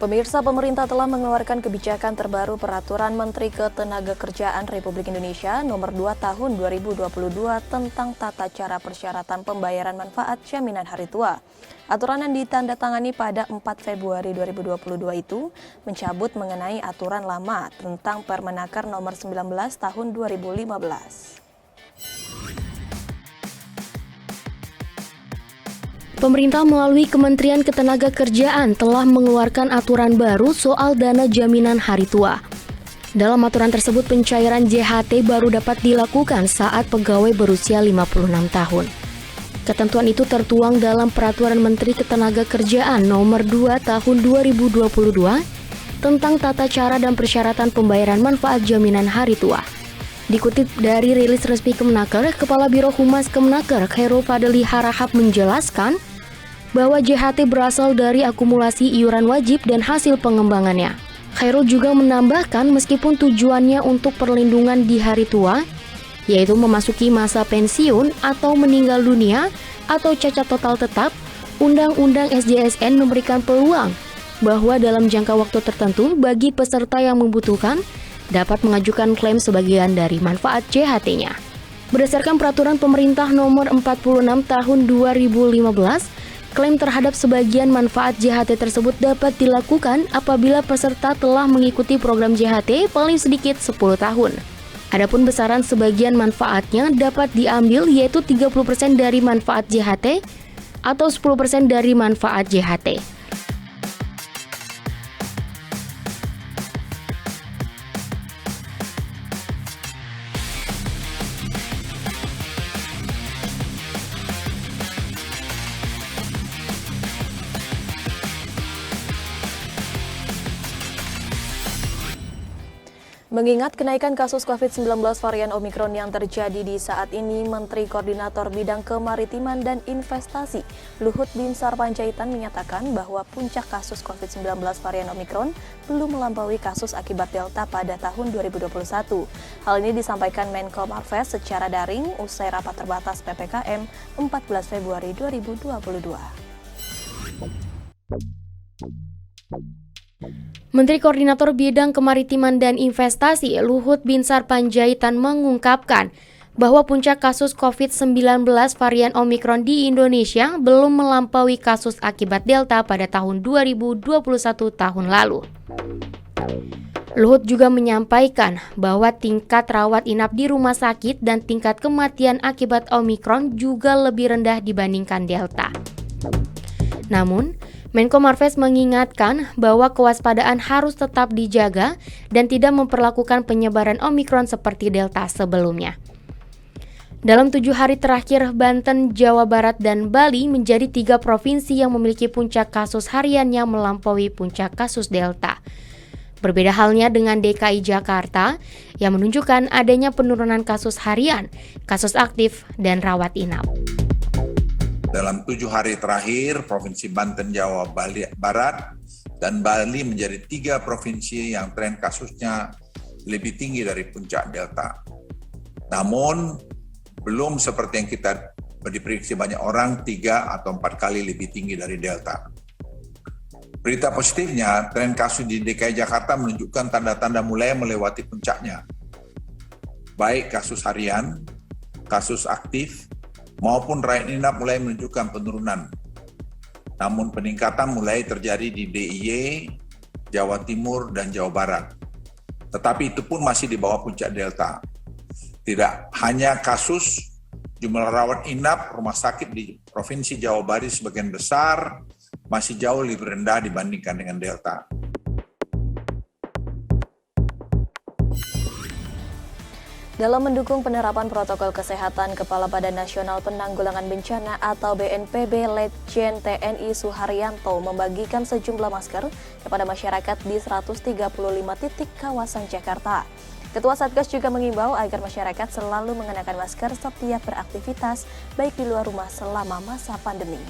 Pemirsa, pemerintah telah mengeluarkan kebijakan terbaru Peraturan Menteri Ketenagakerjaan Republik Indonesia Nomor 2 Tahun 2022 tentang tata cara persyaratan pembayaran manfaat jaminan hari tua. Aturan yang ditandatangani pada 4 Februari 2022 itu mencabut mengenai aturan lama tentang Permenaker Nomor 19 Tahun 2015. Pemerintah melalui Kementerian Ketenagakerjaan telah mengeluarkan aturan baru soal dana jaminan hari tua. Dalam aturan tersebut, pencairan JHT baru dapat dilakukan saat pegawai berusia 56 tahun. Ketentuan itu tertuang dalam Peraturan Menteri Ketenagakerjaan Nomor 2 Tahun 2022 tentang tata cara dan persyaratan pembayaran manfaat jaminan hari tua. Dikutip dari rilis resmi Kemenaker, Kepala Biro Humas Kemenaker, Khairul Fadli Harahap menjelaskan bahwa JHT berasal dari akumulasi iuran wajib dan hasil pengembangannya. Khairul juga menambahkan meskipun tujuannya untuk perlindungan di hari tua, yaitu memasuki masa pensiun atau meninggal dunia atau cacat total tetap, Undang-Undang SJSN memberikan peluang bahwa dalam jangka waktu tertentu bagi peserta yang membutuhkan dapat mengajukan klaim sebagian dari manfaat JHT-nya. Berdasarkan Peraturan Pemerintah Nomor 46 Tahun 2015, klaim terhadap sebagian manfaat JHT tersebut dapat dilakukan apabila peserta telah mengikuti program JHT paling sedikit 10 tahun. Adapun besaran sebagian manfaatnya dapat diambil yaitu 30% dari manfaat JHT atau 10% dari manfaat JHT. Mengingat kenaikan kasus COVID-19 varian Omikron yang terjadi di saat ini, Menteri Koordinator Bidang Kemaritiman dan Investasi Luhut Binsar Panjaitan menyatakan bahwa puncak kasus COVID-19 varian Omikron belum melampaui kasus akibat Delta pada tahun 2021. Hal ini disampaikan Menko Marves secara daring usai rapat terbatas PPKM 14 Februari 2022. Menteri Koordinator Bidang Kemaritiman dan Investasi Luhut Binsar Panjaitan mengungkapkan bahwa puncak kasus COVID-19 varian Omikron di Indonesia belum melampaui kasus akibat Delta pada tahun 2021 tahun lalu. Luhut juga menyampaikan bahwa tingkat rawat inap di rumah sakit dan tingkat kematian akibat Omikron juga lebih rendah dibandingkan Delta. Namun, Menko Marves mengingatkan bahwa kewaspadaan harus tetap dijaga dan tidak memperlakukan penyebaran Omikron seperti Delta sebelumnya. Dalam 7 hari terakhir, Banten, Jawa Barat, dan Bali menjadi 3 provinsi yang memiliki puncak kasus harian yang melampaui puncak kasus Delta. Berbeda halnya dengan DKI Jakarta yang menunjukkan adanya penurunan kasus harian, kasus aktif, dan rawat inap. Dalam 7 hari terakhir, Provinsi Banten, Jawa Barat, dan Bali menjadi 3 provinsi yang tren kasusnya lebih tinggi dari puncak Delta. Namun, belum seperti yang kita diprediksi banyak orang 3 atau 4 kali lebih tinggi dari Delta. Berita positifnya, tren kasus di DKI Jakarta menunjukkan tanda-tanda mulai melewati puncaknya. Baik kasus harian, kasus aktif, maupun rawat inap mulai menunjukkan penurunan. Namun peningkatan mulai terjadi di DIY, Jawa Timur, dan Jawa Barat. Tetapi itu pun masih di bawah puncak Delta. Tidak hanya kasus, jumlah rawat inap rumah sakit di Provinsi Jawa Barat sebagian besar masih jauh lebih rendah dibandingkan dengan Delta. Dalam mendukung penerapan protokol kesehatan, Kepala Badan Nasional Penanggulangan Bencana atau BNPB Letjen TNI Suharyanto membagikan sejumlah masker kepada masyarakat di 135 titik kawasan Jakarta. Ketua Satgas juga mengimbau agar masyarakat selalu mengenakan masker setiap beraktivitas, baik di luar rumah selama masa pandemi.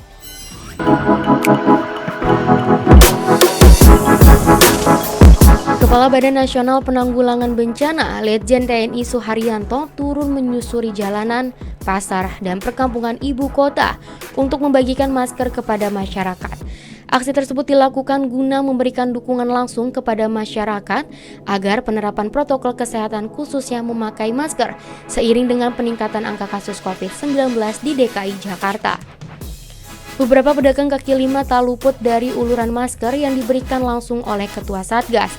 Kepala Badan Nasional Penanggulangan Bencana, Letjen TNI Suharyanto turun menyusuri jalanan, pasar, dan perkampungan ibu kota untuk membagikan masker kepada masyarakat. Aksi tersebut dilakukan guna memberikan dukungan langsung kepada masyarakat agar penerapan protokol kesehatan khususnya memakai masker seiring dengan peningkatan angka kasus COVID-19 di DKI Jakarta. Beberapa pedagang kaki lima tak luput dari uluran masker yang diberikan langsung oleh Ketua Satgas.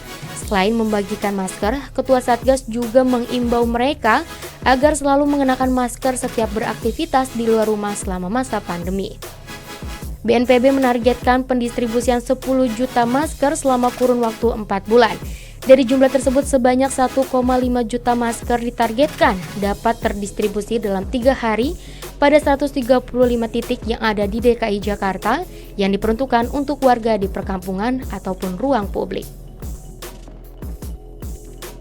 Selain membagikan masker, Ketua Satgas juga mengimbau mereka agar selalu mengenakan masker setiap beraktivitas di luar rumah selama masa pandemi. BNPB menargetkan pendistribusian 10 juta masker selama kurun waktu 4 bulan. Dari jumlah tersebut, sebanyak 1,5 juta masker ditargetkan dapat terdistribusi dalam 3 hari pada 135 titik yang ada di DKI Jakarta yang diperuntukkan untuk warga di perkampungan ataupun ruang publik.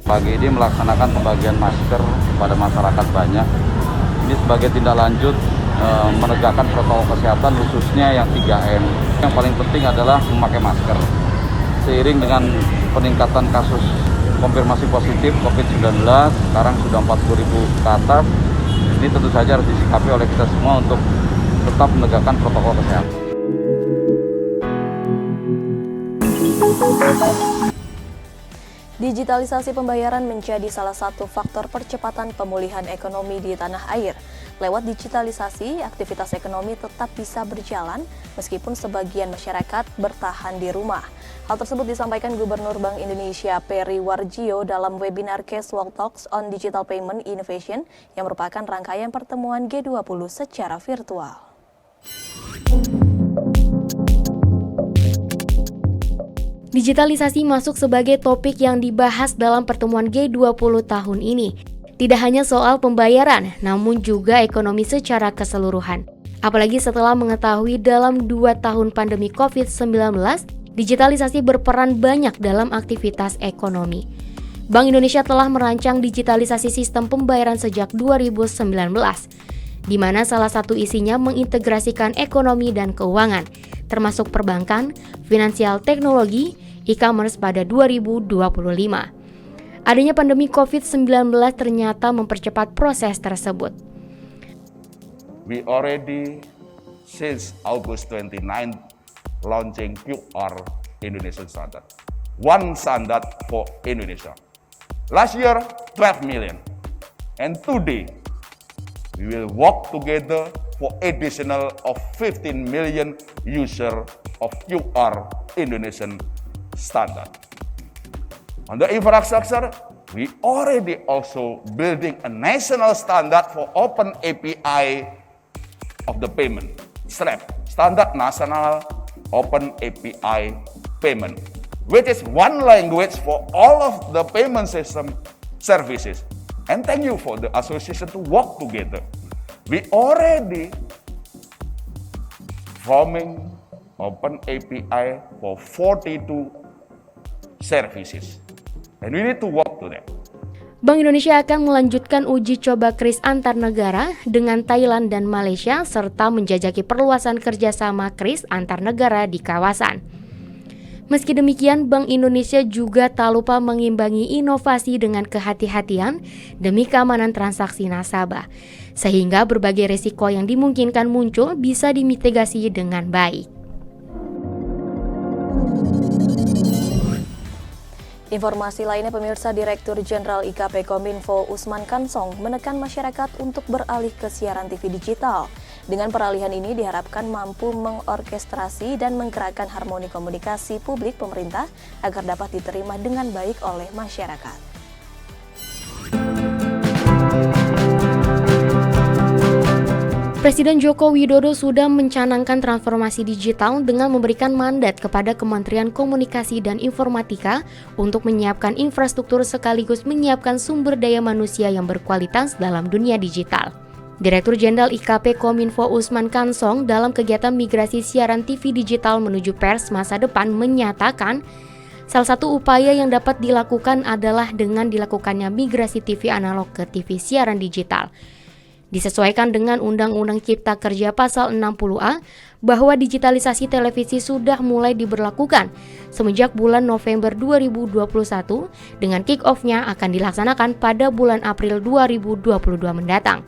Pagi ini melaksanakan pembagian masker kepada masyarakat banyak. Ini sebagai tindak lanjut menegakkan protokol kesehatan khususnya yang 3M. Yang paling penting adalah memakai masker. Seiring dengan peningkatan kasus konfirmasi positif COVID-19, sekarang sudah 40.000 ke atas. Ini tentu saja harus disikapi oleh kita semua untuk tetap menegakkan protokol kesehatan. Digitalisasi pembayaran menjadi salah satu faktor percepatan pemulihan ekonomi di tanah air. Lewat digitalisasi, aktivitas ekonomi tetap bisa berjalan meskipun sebagian masyarakat bertahan di rumah. Hal tersebut disampaikan Gubernur Bank Indonesia Peri Warjio dalam webinar Cashwalk Talks on Digital Payment Innovation yang merupakan rangkaian pertemuan G20 secara virtual. Digitalisasi masuk sebagai topik yang dibahas dalam pertemuan G20 tahun ini. Tidak hanya soal pembayaran, namun juga ekonomi secara keseluruhan. Apalagi setelah mengetahui dalam 2 tahun pandemi COVID-19, digitalisasi berperan banyak dalam aktivitas ekonomi. Bank Indonesia telah merancang digitalisasi sistem pembayaran sejak 2019, di mana salah satu isinya mengintegrasikan ekonomi dan keuangan, termasuk perbankan, finansial teknologi, e-commerce pada 2025. Adanya pandemi COVID-19 ternyata mempercepat proses tersebut. We already, since August 29, launching QR Indonesian Standard. One standard for Indonesia. Last year, 12 million. And today, we will work together for additional of 15 million user of QR Indonesian Standard. On the infrastructure, we already also building a national standard for open API of the payment. SNAP, Standard National Open API Payment, which is one language for all of the payment system services. And thank you for the association to work together. We already forming open API for 42 services. And we need to work to that. Bank Indonesia akan melanjutkan uji coba KRIS antar negara dengan Thailand dan Malaysia serta menjajaki perluasan kerjasama KRIS antar negara di kawasan. Meski demikian, Bank Indonesia juga tak lupa mengimbangi inovasi dengan kehati-hatian demi keamanan transaksi nasabah, sehingga berbagai risiko yang dimungkinkan muncul bisa dimitigasi dengan baik. Informasi lainnya, pemirsa, Direktur Jenderal IKP Kominfo Usman Kansong menekan masyarakat untuk beralih ke siaran TV digital. Dengan peralihan ini diharapkan mampu mengorkestrasi dan menggerakkan harmoni komunikasi publik pemerintah agar dapat diterima dengan baik oleh masyarakat. Presiden Joko Widodo sudah mencanangkan transformasi digital dengan memberikan mandat kepada Kementerian Komunikasi dan Informatika untuk menyiapkan infrastruktur sekaligus menyiapkan sumber daya manusia yang berkualitas dalam dunia digital. Direktur Jenderal IKP Kominfo Usman Kansong dalam kegiatan migrasi siaran TV digital menuju pers masa depan menyatakan, salah satu upaya yang dapat dilakukan adalah dengan dilakukannya migrasi TV analog ke TV siaran digital. Disesuaikan dengan Undang-Undang Cipta Kerja Pasal 60A bahwa digitalisasi televisi sudah mulai diberlakukan semenjak bulan November 2021 dengan kick-off-nya akan dilaksanakan pada bulan April 2022 mendatang.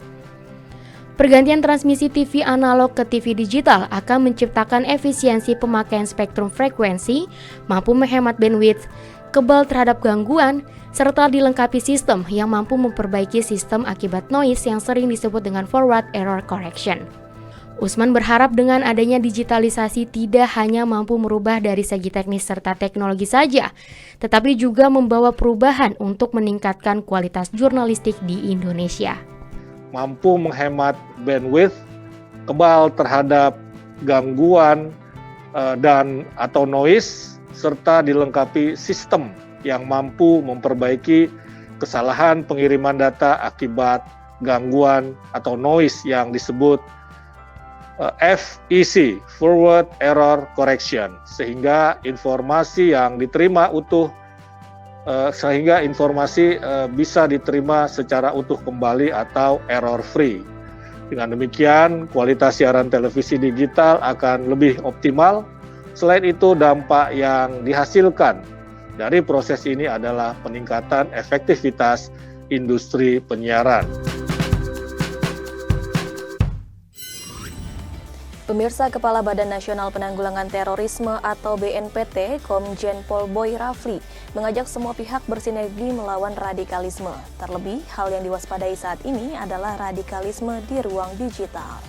Pergantian transmisi TV analog ke TV digital akan menciptakan efisiensi pemakaian spektrum frekuensi, mampu menghemat bandwidth, kebal terhadap gangguan, serta dilengkapi sistem yang mampu memperbaiki sistem akibat noise yang sering disebut dengan forward error correction. Usman berharap dengan adanya digitalisasi tidak hanya mampu merubah dari segi teknis serta teknologi saja, tetapi juga membawa perubahan untuk meningkatkan kualitas jurnalistik di Indonesia. Mampu menghemat bandwidth, kebal terhadap gangguan dan atau noise, serta dilengkapi sistem yang mampu memperbaiki kesalahan pengiriman data akibat gangguan atau noise yang disebut FEC, Forward Error Correction, sehingga informasi yang diterima bisa diterima secara utuh kembali atau error free. Dengan demikian, kualitas siaran televisi digital akan lebih optimal. Selain itu, dampak yang dihasilkan dari proses ini adalah peningkatan efektivitas industri penyiaran. Pemirsa, Kepala Badan Nasional Penanggulangan Terorisme atau BNPT, Komjen Pol Boy Rafli, mengajak semua pihak bersinergi melawan radikalisme. Terlebih, hal yang diwaspadai saat ini adalah radikalisme di ruang digital.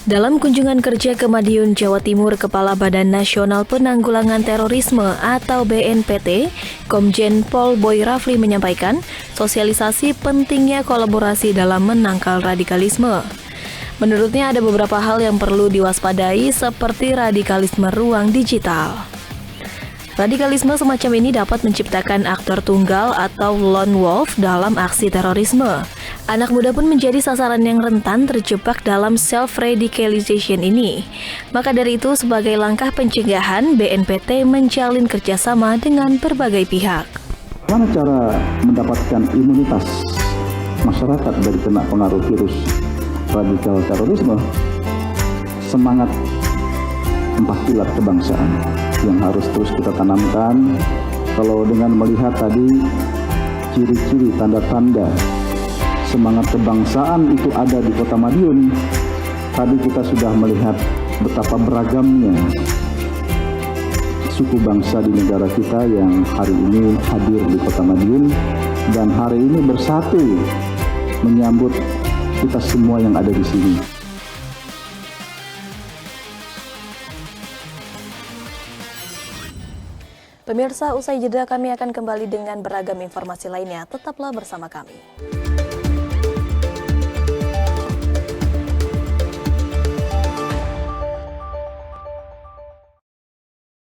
Dalam kunjungan kerja ke Madiun, Jawa Timur, Kepala Badan Nasional Penanggulangan Terorisme atau BNPT, Komjen Pol Boy Rafli menyampaikan sosialisasi pentingnya kolaborasi dalam menangkal radikalisme. Menurutnya ada beberapa hal yang perlu diwaspadai seperti radikalisme ruang digital. Radikalisme semacam ini dapat menciptakan aktor tunggal atau lone wolf dalam aksi terorisme. Anak muda pun menjadi sasaran yang rentan terjebak dalam self-radicalization ini. Maka dari itu, sebagai langkah pencegahan, BNPT menjalin kerjasama dengan berbagai pihak. Bagaimana cara mendapatkan imunitas masyarakat dari kena pengaruh virus radikal terorisme? Semangat 4 pilar kebangsaan yang harus terus kita tanamkan. Kalau dengan melihat tadi ciri-ciri tanda-tanda semangat kebangsaan itu ada di Kota Madiun, tadi kita sudah melihat betapa beragamnya suku bangsa di negara kita yang hari ini hadir di Kota Madiun dan hari ini bersatu menyambut kita semua yang ada di sini. Pemirsa, usai jeda kami akan kembali dengan beragam informasi lainnya. Tetaplah bersama kami.